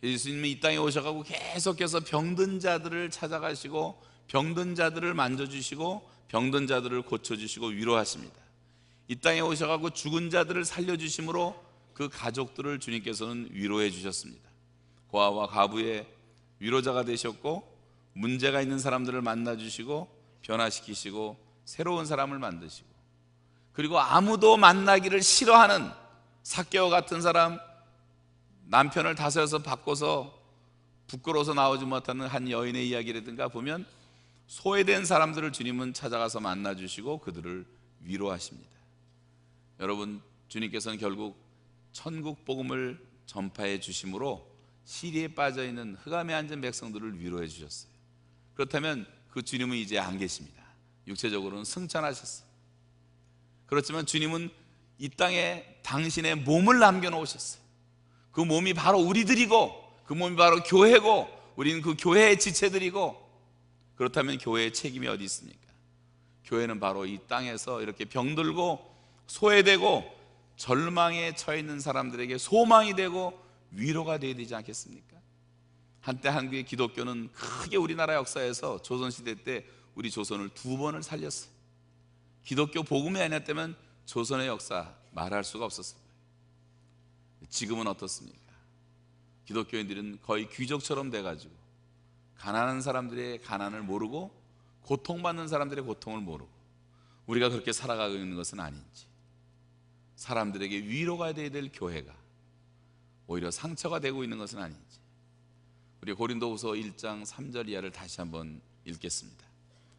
예수님은 이 땅에 오셔가지고 계속해서 병든 자들을 찾아가시고 병든 자들을 만져주시고 병든 자들을 고쳐주시고 위로하십니다. 이 땅에 오셔가지고 죽은 자들을 살려주심으로 그 가족들을 주님께서는 위로해 주셨습니다. 고아와 가부의 위로자가 되셨고, 문제가 있는 사람들을 만나주시고 변화시키시고 새로운 사람을 만드시고, 그리고 아무도 만나기를 싫어하는 삭개오 같은 사람, 남편을 다스려서 바꿔서 부끄러워서 나오지 못하는 한 여인의 이야기라든가 보면 소외된 사람들을 주님은 찾아가서 만나주시고 그들을 위로하십니다. 여러분, 주님께서는 결국 천국 복음을 전파해 주심으로 시리에 빠져있는 흑암에 앉은 백성들을 위로해 주셨어요. 그렇다면 그 주님은 이제 안 계십니다. 육체적으로는 승천하셨어요. 그렇지만 주님은 이 땅에 당신의 몸을 남겨놓으셨어요. 그 몸이 바로 우리들이고, 그 몸이 바로 교회고, 우리는 그 교회의 지체들이고, 그렇다면 교회의 책임이 어디 있습니까? 교회는 바로 이 땅에서 이렇게 병들고 소외되고 절망에 처해 있는 사람들에게 소망이 되고 위로가 되어야 되지 않겠습니까? 한때 한국의 기독교는 크게 우리나라 역사에서 조선시대 때 우리 조선을 2번을 살렸어요. 기독교 복음이 아니었다면 조선의 역사 말할 수가 없었어요. 지금은 어떻습니까? 기독교인들은 거의 귀족처럼 돼가지고 가난한 사람들의 가난을 모르고 고통받는 사람들의 고통을 모르고 우리가 그렇게 살아가고 있는 것은 아닌지, 사람들에게 위로가 되어야 될 교회가 오히려 상처가 되고 있는 것은 아닌지, 우리 고린도후서 1장 3절 이하를 다시 한번 읽겠습니다.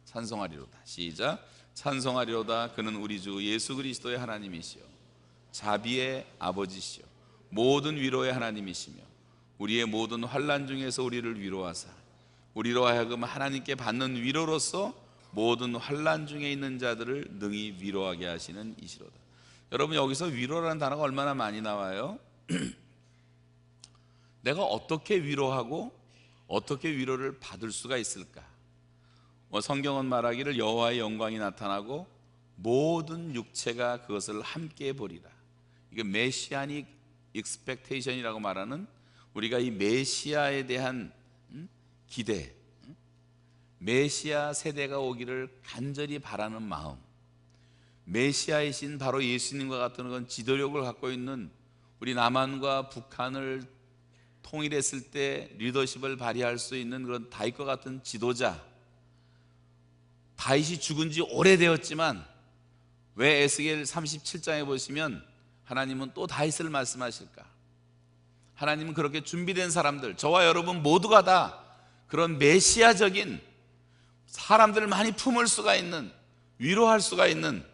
찬송하리로다. 시작. 찬송하리로다. 그는 우리 주 예수 그리스도의 하나님이시요 자비의 아버지시요 모든 위로의 하나님이시며 우리의 모든 환난 중에서 우리를 위로하사 우리로 하여금 하나님께 받는 위로로서 모든 환난 중에 있는 자들을 능히 위로하게 하시는 이시로다. 여러분, 여기서 위로라는 단어가 얼마나 많이 나와요? 내가 어떻게 위로하고 어떻게 위로를 받을 수가 있을까? 성경은 말하기를 여호와의 영광이 나타나고 모든 육체가 그것을 함께 보리라. 이게 메시아닉 익스펙테이션이라고 말하는, 우리가 이 메시아에 대한 기대, 메시아 세대가 오기를 간절히 바라는 마음, 메시아이신 바로 예수님과 같은 그런 지도력을 갖고 있는, 우리 남한과 북한을 통일했을 때 리더십을 발휘할 수 있는 그런 다윗과 같은 지도자. 다윗이 죽은 지 오래되었지만 왜 에스겔 37장에 보시면 하나님은 또 다윗을 말씀하실까? 하나님은 그렇게 준비된 사람들, 저와 여러분 모두가 다 그런 메시아적인, 사람들을 많이 품을 수가 있는, 위로할 수가 있는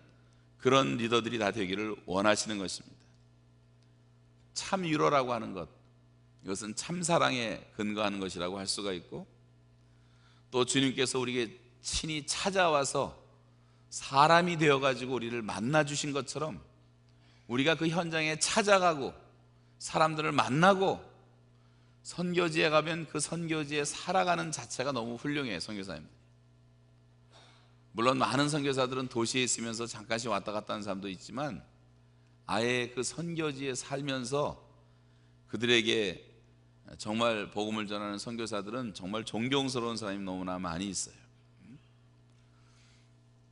그런 리더들이 다 되기를 원하시는 것입니다. 참 위로라고 하는 것, 이것은 참 사랑에 근거하는 것이라고 할 수가 있고, 또 주님께서 우리에게 친히 찾아와서 사람이 되어가지고 우리를 만나 주신 것처럼 우리가 그 현장에 찾아가고 사람들을 만나고 선교지에 가면 그 선교지에 살아가는 자체가 너무 훌륭해요. 선교사님, 물론 많은 선교사들은 도시에 있으면서 잠깐씩 왔다 갔다 하는 사람도 있지만 아예 그 선교지에 살면서 그들에게 정말 복음을 전하는 선교사들은 정말 존경스러운 사람이 너무나 많이 있어요.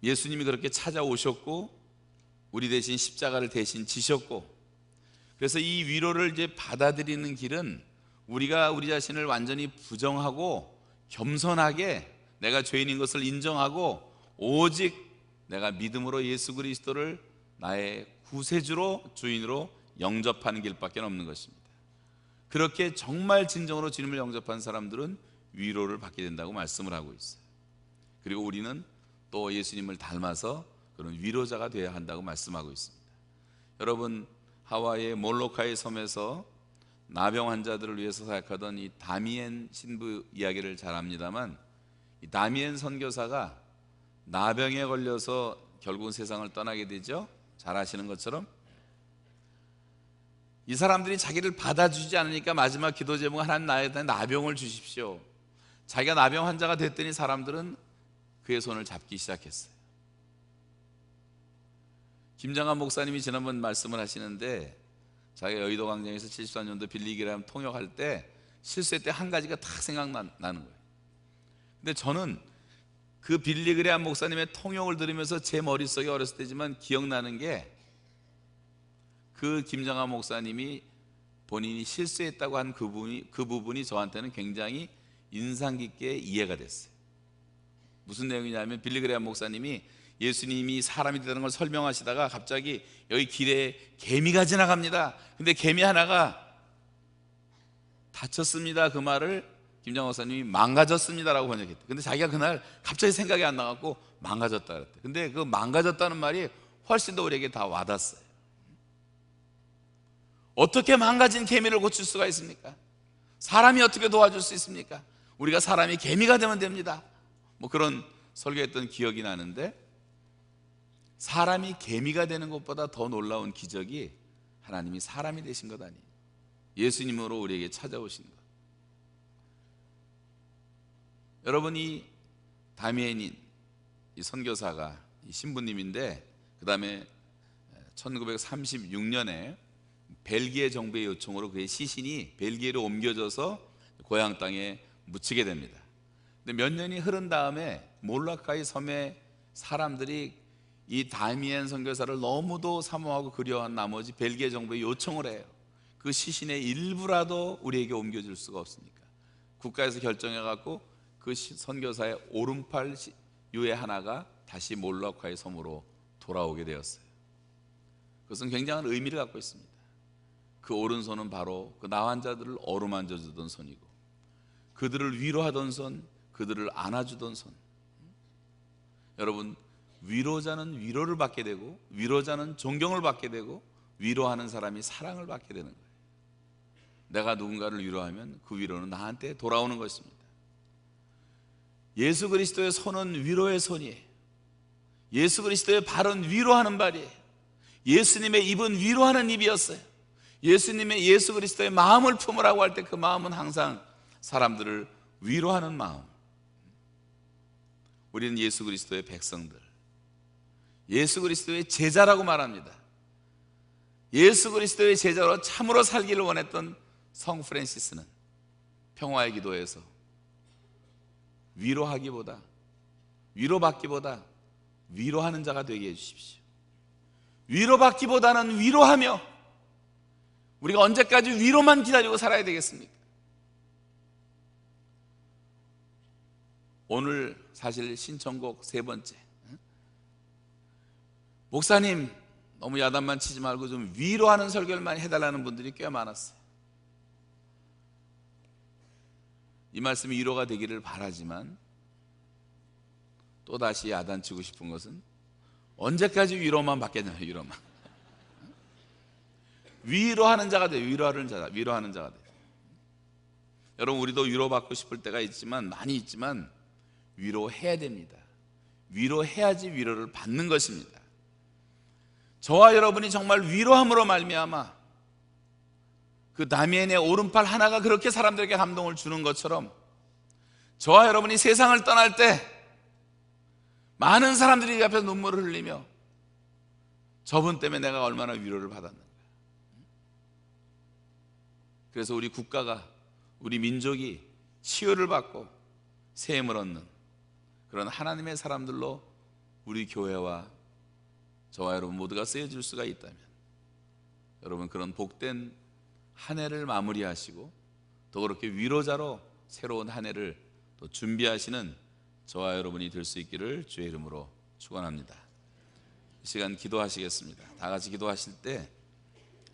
예수님이 그렇게 찾아오셨고 우리 대신 십자가를 대신 지셨고, 그래서 이 위로를 이제 받아들이는 길은 우리가 우리 자신을 완전히 부정하고 겸손하게 내가 죄인인 것을 인정하고 오직 내가 믿음으로 예수 그리스도를 나의 구세주로, 주인으로 영접하는 길밖에 없는 것입니다. 그렇게 정말 진정으로 주님을 영접한 사람들은 위로를 받게 된다고 말씀을 하고 있어요. 그리고 우리는 또 예수님을 닮아서 그런 위로자가 되어야 한다고 말씀하고 있습니다. 여러분, 하와이의 몰로카이 섬에서 나병 환자들을 위해서 사역하던 이 다미엔 신부 이야기를 잘 압니다만, 이 다미엔 선교사가 나병에 걸려서 결국은 세상을 떠나게 되죠. 잘 아시는 것처럼 이 사람들이 자기를 받아주지 않으니까 마지막 기도 제목은 하나님 나에게 나병을 주십시오. 자기가 나병 환자가 됐더니 사람들은 그의 손을 잡기 시작했어요. 김장한 목사님이 지난번 말씀을 하시는데, 자기가 여의도 광장에서 74년도 빌리그레암 통역할 때 실수했을 때 한 가지가 딱 생각나는 거예요. 근데 저는 그 빌리그레암 목사님의 통역을 들으면서 제 머릿속에 어렸을 때지만 기억나는 게, 그 김장한 목사님이 본인이 실수했다고 한 그 부분이 저한테는 굉장히 인상 깊게 이해가 됐어요. 무슨 내용이냐면, 빌리그레암 목사님이 예수님이 사람이 되는 걸 설명하시다가 갑자기 여기 길에 개미가 지나갑니다. 근데 개미 하나가 다쳤습니다. 그 말을 김장 목사님이 망가졌습니다라고 번역했대. 근데 자기가 그날 갑자기 생각이 안 나갖고 망가졌다 그랬대. 근데 그 망가졌다는 말이 훨씬 더 우리에게 다 와닿았어요. 어떻게 망가진 개미를 고칠 수가 있습니까? 사람이 어떻게 도와줄 수 있습니까? 우리가 사람이 개미가 되면 됩니다. 뭐 그런 설교했던 기억이 나는데, 사람이 개미가 되는 것보다 더 놀라운 기적이 하나님이 사람이 되신 것 아니에요. 예수님으로 우리에게 찾아오신 것. 여러분이 다미엔인 이 선교사가 신부님인데, 그 다음에 1936년에 벨기에 정부의 요청으로 그의 시신이 벨기에로 옮겨져서 고향 땅에 묻히게 됩니다. 근데 몇 년이 흐른 다음에 몰라카이 섬의 사람들이 이 다미엔 선교사를 너무도 사모하고 그리워한 나머지 벨기에 정부에 요청을 해요. 그 시신의 일부라도 우리에게 옮겨줄 수가 없으니까 국가에서 결정해갖고 그 선교사의 오른팔 유의 하나가 다시 몰라카이 섬으로 돌아오게 되었어요. 그것은 굉장한 의미를 갖고 있습니다. 그 오른손은 바로 그 나환자들을 어루만져 주던 손이고, 그들을 위로하던 손, 그들을 안아주던 손. 여러분, 위로자는 위로를 받게 되고, 위로자는 존경을 받게 되고, 위로하는 사람이 사랑을 받게 되는 거예요. 내가 누군가를 위로하면 그 위로는 나한테 돌아오는 것입니다. 예수 그리스도의 손은 위로의 손이에요. 예수 그리스도의 발은 위로하는 발이에요. 예수님의 입은 위로하는 입이었어요. 예수 그리스도의 마음을 품으라고 할 때 그 마음은 항상 사람들을 위로하는 마음. 우리는 예수 그리스도의 백성들, 예수 그리스도의 제자라고 말합니다. 예수 그리스도의 제자로 참으로 살기를 원했던 성 프란시스는 평화의 기도에서 위로받기보다 위로하는 자가 되게 해주십시오. 위로받기보다는 위로하며, 우리가 언제까지 위로만 기다리고 살아야 되겠습니까? 오늘 사실 신청곡 세 번째, 목사님 너무 야단만 치지 말고 좀 위로하는 설교를 해달라는 분들이 꽤 많았어요. 이 말씀이 위로가 되기를 바라지만 또다시 야단치고 싶은 것은 언제까지 위로만 받겠냐면 위로하는 자가 돼요. 위로하는 자가 돼요. 여러분, 우리도 위로받고 싶을 때가 많이 있지만 위로해야 됩니다. 위로해야지 위로를 받는 것입니다. 저와 여러분이 정말 위로함으로 말미암아 그 다미엔의 오른팔 하나가 그렇게 사람들에게 감동을 주는 것처럼, 저와 여러분이 세상을 떠날 때 많은 사람들이 앞에서 눈물을 흘리며 저분 때문에 내가 얼마나 위로를 받았는가. 그래서 우리 국가가, 우리 민족이 치유를 받고 세임을 얻는 그런 하나님의 사람들로 우리 교회와 저와 여러분 모두가 쓰여질 수가 있다면, 여러분 그런 복된 한 해를 마무리하시고 또 그렇게 위로자로 새로운 한 해를 또 준비하시는 저와 여러분이 될 수 있기를 주의 이름으로 축원합니다. 이 시간 기도하시겠습니다. 다 같이 기도하실 때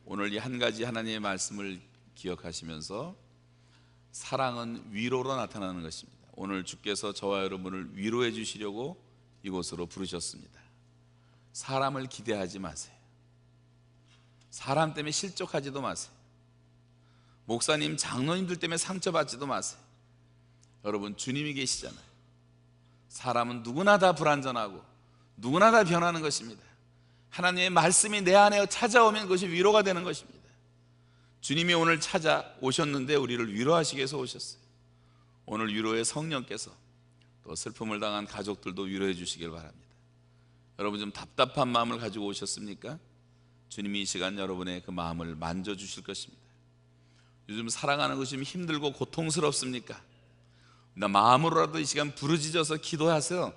오늘 이 한 가지 하나님의 말씀을 기억하시면서, 사랑은 위로로 나타나는 것입니다. 오늘 주께서 저와 여러분을 위로해 주시려고 이곳으로 부르셨습니다. 사람을 기대하지 마세요. 사람 때문에 실족하지도 마세요. 목사님, 장로님들 때문에 상처받지도 마세요. 여러분, 주님이 계시잖아요. 사람은 누구나 다 불완전하고 누구나 다 변하는 것입니다. 하나님의 말씀이 내 안에 찾아오면 그것이 위로가 되는 것입니다. 주님이 오늘 찾아오셨는데 우리를 위로하시기 위해서 오셨어요. 오늘 위로의 성령께서 또 슬픔을 당한 가족들도 위로해 주시길 바랍니다. 여러분, 좀 답답한 마음을 가지고 오셨습니까? 주님이 이 시간 여러분의 그 마음을 만져주실 것입니다. 요즘 살아가는 것이 힘들고 고통스럽습니까? 나 마음으로라도 이 시간 부르짖어서 기도하세요.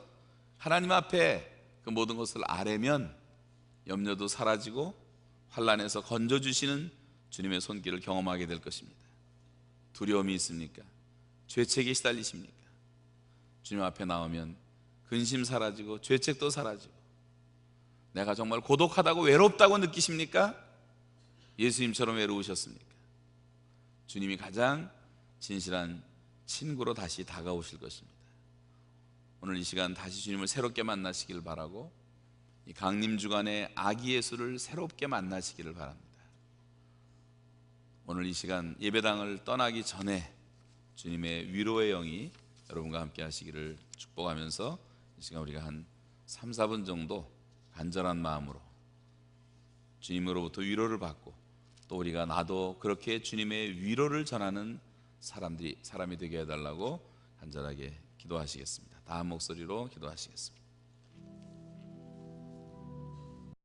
하나님 앞에 그 모든 것을 아뢰면 염려도 사라지고 환난에서 건져주시는 주님의 손길을 경험하게 될 것입니다. 두려움이 있습니까? 죄책에 시달리십니까? 주님 앞에 나오면 근심 사라지고 죄책도 사라지고, 내가 정말 고독하다고 외롭다고 느끼십니까? 예수님처럼 외로우셨습니까? 주님이 가장 진실한 친구로 다시 다가오실 것입니다. 오늘 이 시간 다시 주님을 새롭게 만나시기를 바라고, 이 강림 주간에 아기 예수를 새롭게 만나시기를 바랍니다. 오늘 이 시간 예배당을 떠나기 전에 주님의 위로의 영이 여러분과 함께 하시기를 축복하면서, 이 시간 우리가 한 3, 4분 정도 간절한 마음으로 주님으로부터 위로를 받고, 또 우리가 나도 그렇게 주님의 위로를 전하는 사람이 되게 해달라고 간절하게 기도하시겠습니다. 다 한 목소리로 기도하시겠습니다.